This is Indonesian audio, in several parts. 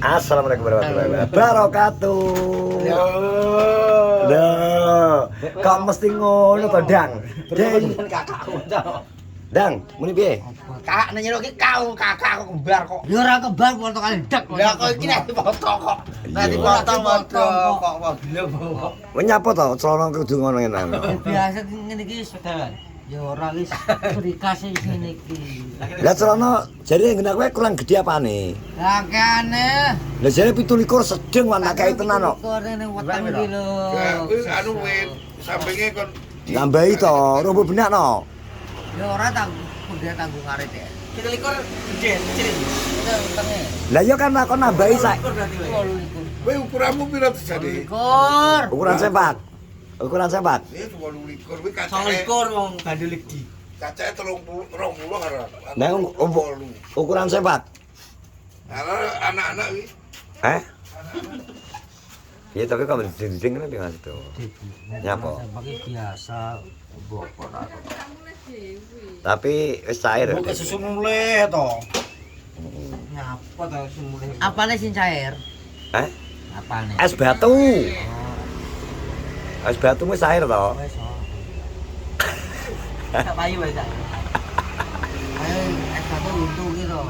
Assalamualaikum warahmatullahi wabarakatuh. Yo. Loh, kok mesti ngono to, Dang? Deng kakakku to. Dang, muni piye? Kakak nyeluk iki kau kakak kok kembar kok. Ya ora kembar foto kali ndek. Lah kok iki nek foto kok. Nanti foto kok mobil kok. Kowe nyapa to celana kudu ngono ngene. Biasa ngene iki sedalan. Ya ora wis dikasih ngene iki. Lah celana jare ngene kowe kurang gedhe apane? Lah kene. Lah jare 17 sedeng wan tak kae tenan kok. Kok ning weteng iki lho. Kuwi anu wit sampinge kon Nambahi to, rumput benak no. Ya ora udah tanggung ngarit ya. Kita likur gede, kecil. Itu wetenge. Lah ya kan aku nambahi sak kowe ukuranmu piro dijane? Likur. ukuran sepak. Ukuran sepak. Ini 28 kuwi Soal kacake. likur wong bandel di. Kacake 30 karo. Nah, ukuran sepak. Anak-anak iki Eh? Iya tapi kamu dinding kan dengan itu. Nyapa? Pakai biasa bokor aku. Tapi wis cair. Kok susu mulai to. Nyapa to semule. Apane sing cair? Eh? Apane? Es batu. Es batu wis cair to. Wes. Tak payu wae sak. Ayo es batu untung iki to.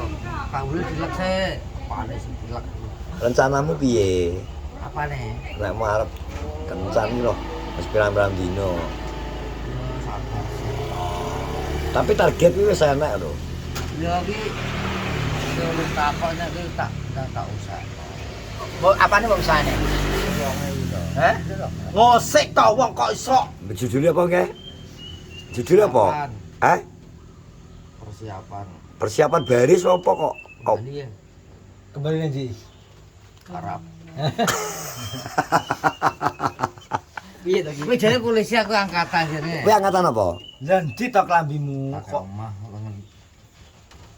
Kawule dilek se. Apane sing dilek? Rencanamu piye? Apane? Nek mau arep kencan iki lho. Wis pirang-pirang dino. Ya sabar. Tapi target kuwi wis enak lho. Ya iki yo takoknya iki tak usah. Mbok apane mbok usahane? Wong iki to. Heh? Ngosik to wong kok iso. Judulnya apa nggih? Judulnya apa? Eh? Persiapan. Persiapan baris apa kok? Kok Kembali ya. Kembali nanti. Karap. Piye to iki? Kowe jane polisi aku angkatan jane. kowe angkatan apa? Lah ndi to klambimu Pakai kok omah pengen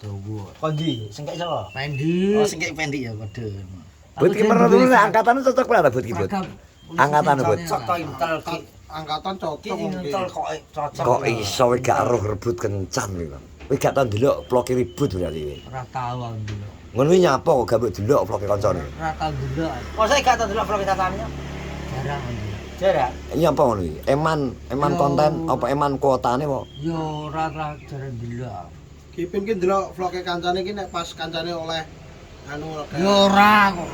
tuwa. kondi sing kek sapa? Pendi. Oh sing kek pendi ya padha. But ki menurut angkatan cocok berapa but ki but? Angkatan but. Cocok intel ki. angkatan Ki cocok intel kok cocok. Kok iso kowe gak roh rebut kencan kowe, Bang. Kowe gak tau ndelok vlog ribut berarti kowe. Ora tau aku dulu. Ngono kuwi nyapa kok gak mbok delok vlog kancane. Ora tau dulu. Masa gak tau delok vlog tatane? Jarang aku. Jarak. Nyapa ngono iki? Eman konten apa eman kuotane kok? Yo ora jarang dulu. Kipin ki ndelok vloge kancane ki nek pas kancane oleh anu Yo ora kok.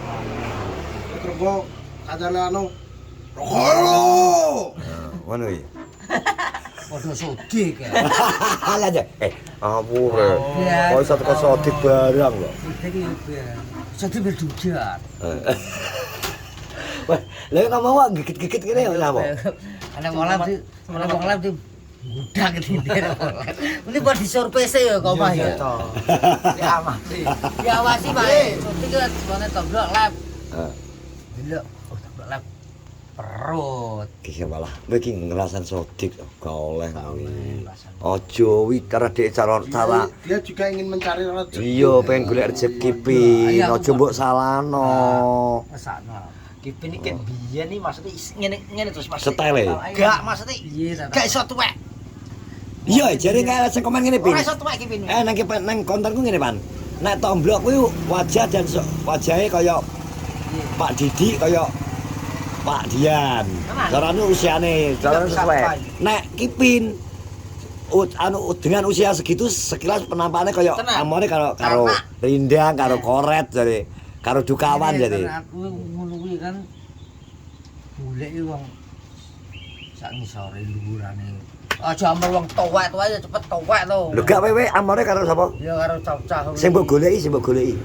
terus kok kancane anu Rokok. Ngono iki. Padha sodik ya. Ala aja. Ampun. Iya. Kok iso teko sodik barang lho. Sodik iki. Sodik berdujar. Wah, lha kok mau gigit-gigit kene ya apa? Ana malam di udah ketindir. Ini buat disurprise ya kok Mas ya. Ya amati. Diawasi Pak. Sodik kan sebenarnya toblok lab. Dulu oh toblok lab perut. Ki malah kowe iki ngerasan sodik gak oleh kuwi. Aja wi karena dhek cara Dia juga ingin mencari rezeki. iya pengen golek rezeki pin, aja mbok salahno. Mesakno. Kipin iki biyen iki maksudnya ngene terus Mas. Style. Gak maksudnya Iya gak iso tuwek. Iya, jare gak sing komen ngene pin. Ora iso tuwek Kipin. Nang kontenku ngene pan. Nek tomblok kuwi wajah dan wajahe kaya Pak Didi kaya Pak Dian. Carane usiane, carane sesuai. Nek Kipin dengan usia segitu sekilas penampakannya kaya amore karo Rindang, karo Koret jare, karo Dukawan jare. Aku ngono kuwi kan golek wong sak ngisore luhurane. Aja amar wong tuwek-tuwek ya cepet tuwek to. Lho gak wewe amore karo sapa? Ya karo cah-cah. Sing mbok goleki.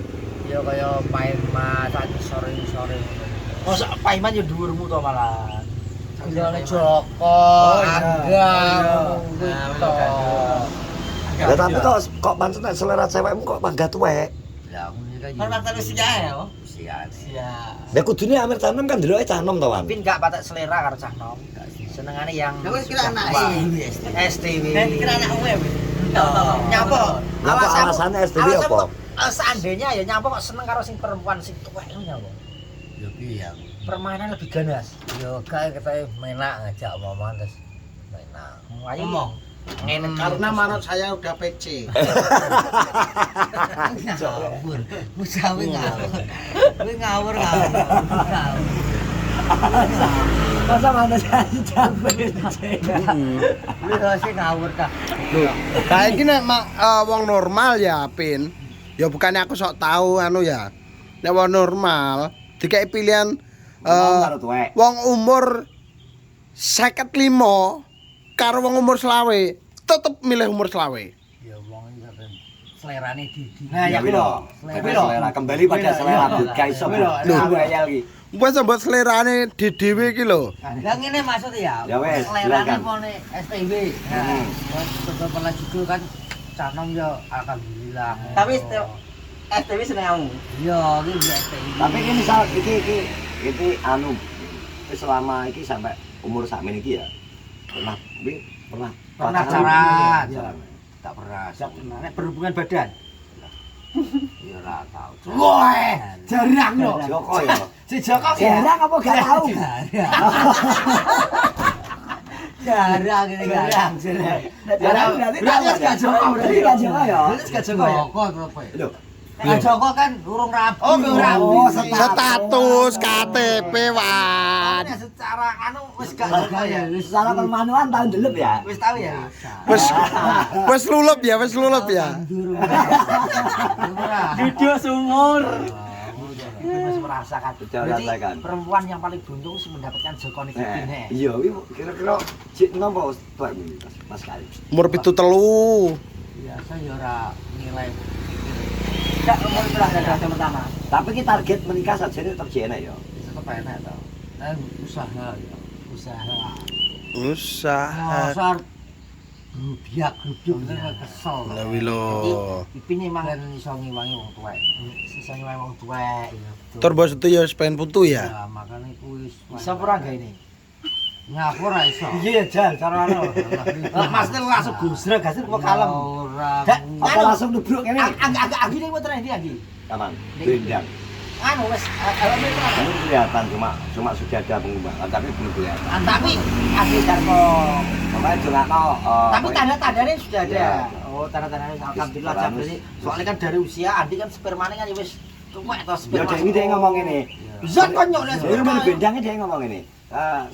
Ya kaya Paima sak ngisore-ngisore ngono. Masa Paiman yo dhuwurmu to malah. Gilane Joko, Angga, to. Ya tapi kok pancen nek selera cewekmu kok mangga tuwek. Lah ngono iki Kan kan paten usia ya. usiane. Siap. Lah kudune Amir Tanem kan ndeloke cah nom to, Wan. Kipin gak patek selera karo cah nom. Senengane yang Lah wis kira anak STW. kira anak web. Nyapa? Apa alasannya STW apa? Seandainya ya nyapa kok seneng karo sing perempuan sing tuwek ngono nyapa? Ya piye? Permainan lebih ganas. Ya kae kita menak ngajak omongan terus menak. Ayo ngomong. Karena manut saya udah PC. Ngawur. Musawi ngawur. Kuwi ngawur. Masa mana jadi capek. Kuwi sing ngawur ta. Nah iki nek wong normal ya, Pin. Ya bukannya aku sok tahu anu ya. Nek wong normal dikai pilihan wong umur 55 karo wong umur 20 tetep milih umur 20. Ya wong iki sampean selerane Didi. Nah, ya kuwi lho. Selera kembali pada selera guys sob. Lho, ayal iki. Wes mbok selerane di dhewe iki lho. Lah ngene maksud ya. Ya wes, selerane silakan. pone STW. Nah, terus pala judul kan canom ya alhamdulillah. Tapi STW seneng aku. Iya, iki STW. Tapi iki misal iki anu wis selama iki sampai umur sakmen iki ya. Pernah pacaran. Ya. Tak pernah. Nek berhubungan badan. Ya ora tau. Wah, jarang lho. Joko ya. Si Joko Jarang apa gak tahu? Jarang ini jarang. Jarang berarti gak Joko berarti gak Joko ya. Berarti gak Joko ya? Joko apa ya? Lho, Joko kan urung rapi. Oh, urung rapi. Status KTP wan. Secara anu wis gak Joko Joko ya. ya. secara permanuan tahun delep ya. Wis tahu ya. Wes lulup ya, wis lulup ya. Video sumur. Masih merasakan. Betul, Berarti rasakan. perempuan yang paling beruntung sih mendapatkan Joko niki Nah, iya, iki kira-kira cik nopo tuwek Mas kali. Umur 73. Biasa ya ora nilai. Gak umur berapa pertama. Tapi ki target menikah sajane tetep jek enak ya. Tetep enak to. Nah, usaha ya. Usaha. Usaha. Mosor biak bener kesel. Lah wi lho. Ipine emang kan iso ngiwangi wong tuwek. Iso ngiwangi wong tuwek. Tur bos itu ya pengen putu ya. Ya makane kuwi Bisa ora gak ini? ngaku ora iso. Iya, Jal, cara anu. Maksudnya langsung gusrek gak sih kok kalem. Ora. Gak, Apa langsung nubruk kene? Agak agi nih motor ini agi. Kaman. Bendang. Anu wes helmnya pernah. Ini kelihatan cuma sudah ada pengembangan tapi belum kelihatan. Tapi agi Darko. Makanya juga no. Tapi tanda-tandanya sudah ada. Ya. Oh, tanda-tandanya alhamdulillah Terus, berarti. Soalnya kan dari usia Andi kan spermane kan ya wis tuwek to Ya sperma. dek ini dia ngomong ini. Zat konyol ya. Jadi rumah bendangnya dia ngomong ini.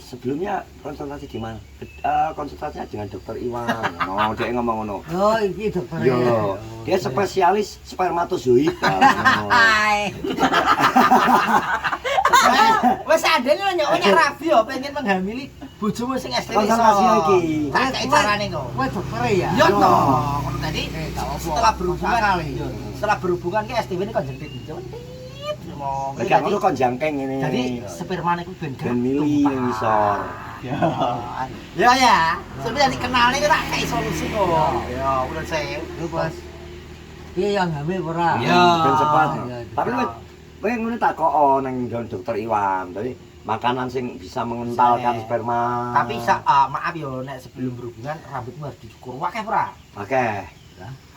Sebelumnya konsultasi di mana? Konsultasinya dengan dokter Iwan. Oh, dia ngomong ngono. Oh, iki dokter. Yo, dia spesialis spermatozoid. Hai. Wes adene nyok rabi yo pengen menghamili bojomu sing STW. Konsultasi iki. Tak kayak carane kok. Kowe dokter ya? Yo to. Ngono tadi setelah berhubungan kali. setelah berhubungan ke STW ini kon jentit. Lek ngono kon jangkeng ini. Jadi spermane ku ben ben mili yang ngisor. Ya ya. Sebenarnya dikenalnya kita kayak solusi kok. Ya, udah saya. Lu pas iya yang hamil ora? Iya. Ben cepat. Iya, Tapi kowe ngene tak kok nang dokter Iwan. Tapi makanan sing bisa mengentalkan sperma. Tapi maaf yo nek sebelum berhubungan rambutmu harus dicukur. Wakeh ora? Oke.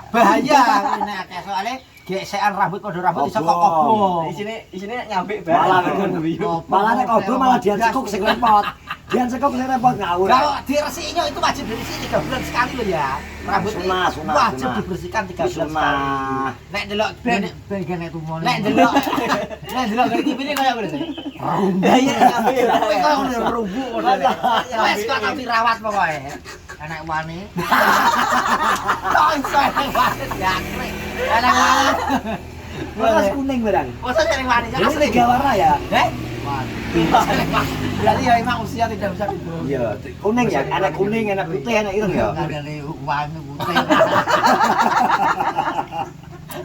Bahaya nek akeh soalnya gesekan rambut kode rambut iso kok obong. Isine nyampe Malah nek obo malah dia cekuk sing repot. Dia cekuk sing repot ngawur. Kalau diresikinyo itu wajib diresiki 3 bulan sekali loh ya. Rambut ini Sunah. wajib dibersihkan 3 bulan sekali. Nek delok Ben kene tumone. nek delok dari TV ini kaya ngono sih. Rumba ya nyampe. Kowe kaya ngono rumbu ngono. Wes kok tapi rawat pokoke. Enak wani. Kok iso enak banget ya. Enak banget. Warna kuning barang. Masa sering wani Ini tiga warna ya? Berarti ya emang usia tidak bisa dibohongi. Iya, kuning ya. Enak kuning, enak putih, enak ireng ya. Dari wani putih.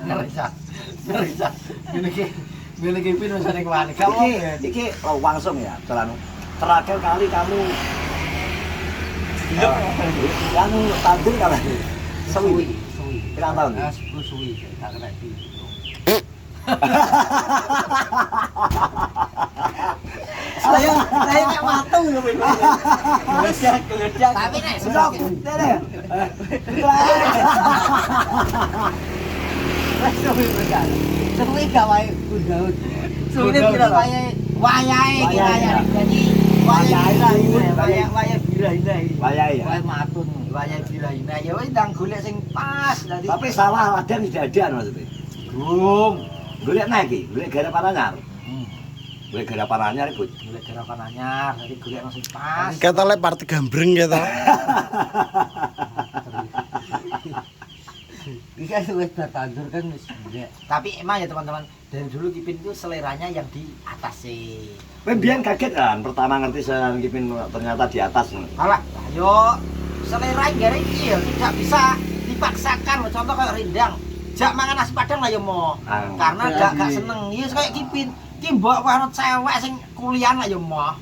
Ngerisa. Miliki pin wis sering wani. Kamu Iki langsung ya, celana. Terakhir kali kamu kamu tampil kapan? Suwi. Pirang tahun? 10 suwi gak kena iki. saya nek watu lho. Geledak. Tapi nek Sok, dene. Suwi gak wae undhaut. Suwine pira wayahe? Wayahe iki wayahe. Jadi wayahe lah iki. Wayahe biraina iki. Wayahe ya. Wae matun. Wayahe biraina ya wis ndang golek sing pas. Dadi Tapi sawah ladang tidak ada maksudnya. Gung. Golek naik iki, golek garapan anyar. Golek garapan anyar ibu. Golek gerakan anyar, dadi golek sing pas. Ketole parti gambreng gitu. Iki kan wis tertandur kan wis gede. Tapi emang ya teman-teman, dari dulu Kipin itu seleranya yang di atas sih. Kowe mbiyen kaget kan pertama ngerti saya Kipin ternyata di atas. Alah, yo selera gara iki ya tidak bisa dipaksakan loh. Contoh kayak Rindang, jak mangan nasi padang lah ya mau. Karena gak seneng. Iya kayak Kipin, ki mbok karo cewek sing kuliah lah ya mau.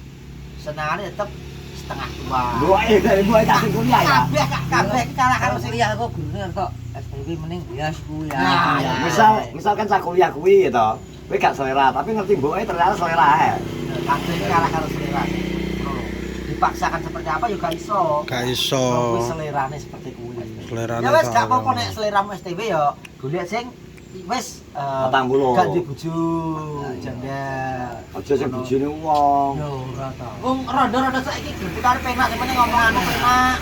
Senengane tetep setengah tua. Buat kasih kuliah ya. Kabeh kalah karo sing kuliah aku gurune kok SPP mending bias kuliah. Nah, Ya, misalkan saya kuliah kuwi gitu. Kowe gak selera, tapi ngerti mboke ternyata selera ae. kabeh kalah karo selera. Dipaksakan seperti apa juga iso. Gak iso. Kuwi selerane seperti kuwi. Selerane Ya wis gak soalnya. apa-apa nek seleramu STB ya golek sing wis 40. gak duwe bojo janda. Aja sing bojone wong. Yo ora ta. Wong rada-rada saiki geputar penak sampeyan ngomong anu penak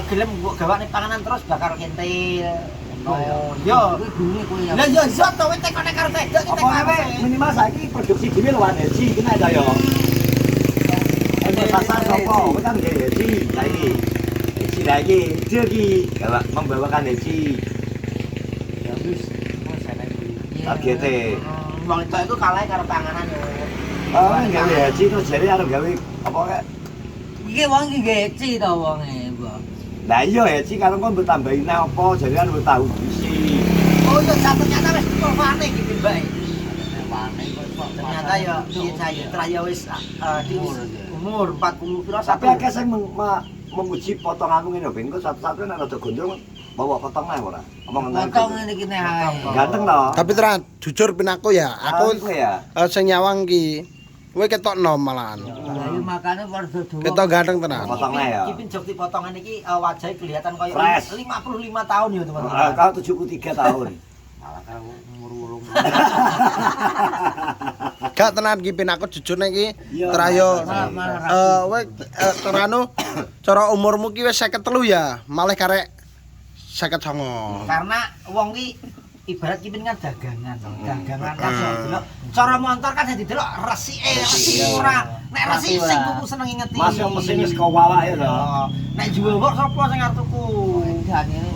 gelem mbok gawane panganan terus bakal kentil. Oh, yo. Kuwi gurune kuliah. Lah yo iso to wis tekone karo tedok iki Apa kowe minimal saiki produksi dhewe lho energi kena ta yo. Ono sasar sapa? Kowe kan nggih energi saiki. Energi lagi, dia ki membawakan energi. Ya wis, wis ana kuliah. Targete. Wong itu kalah karo panganan yo. Oh, gawe energi terus jare arep gawe apa kayak Iki wong iki geci to wonge, Mbok. Lah iya energi karo kok mbok tambahin apa jare kan mbok tahu isi. Oh yo ternyata wis provane iki bae. Wane kok Ternyata ya piye saya traya wis di umur 40 pira Tapi akeh sing memuji potonganmu ngene lho, Ben. Kok satu-satu nek rada gondrong bawa potong ae ora? Omong ngene. potong ngene iki nek ae. Ganteng to. Tapi tenan jujur pin aku ya, aku Aku ya. sing nyawang ki kowe ketok nom malahan. Lah yo makane padha dawa. Ketok ganteng tenan. Potong ae ya. Kipin jok potongan iki wajahnya kelihatan koyo Fresh. 55 tahun ya teman-teman. Kau 73 tahun. Malah karo umur 8. Gak tenan ki pin aku jujur nek iki Iya, trayo malah kowe teranu cara umurmu ki wis 53 ya, malah karek 59. Karena wong ki ibarat Kipin kan dagangan. Dagangan kan iso delok cara montor kan dadi delok resike ora. Nek resik sing tuku seneng ngingeti. Mas yang mesin wis kau awake to. Nek jual kok sapa sing arep tuku? Edan ini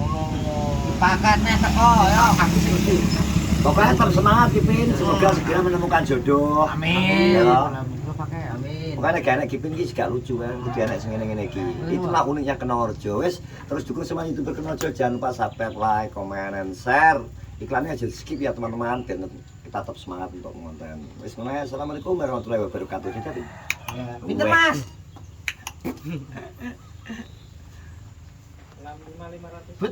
pakan nek teko ya. Aku setuju. Pokoknya tetap semangat Kipin, semoga segera menemukan jodoh. Amin. Ya. Gua pakai amin. Makanya gak enak Kipin iki gak lucu kan, kudu enak sing ngene-ngene iki. Itulah uniknya Kenorjo. Wis, terus dukung semua YouTuber Kenorjo, jangan lupa subscribe, like, comment, and share. Iklannya aja skip ya teman-teman, biar kita tetap semangat untuk mengonten. Wis mulai, assalamualaikum warahmatullahi wabarakatuh. Jadi, Pinter Mas. But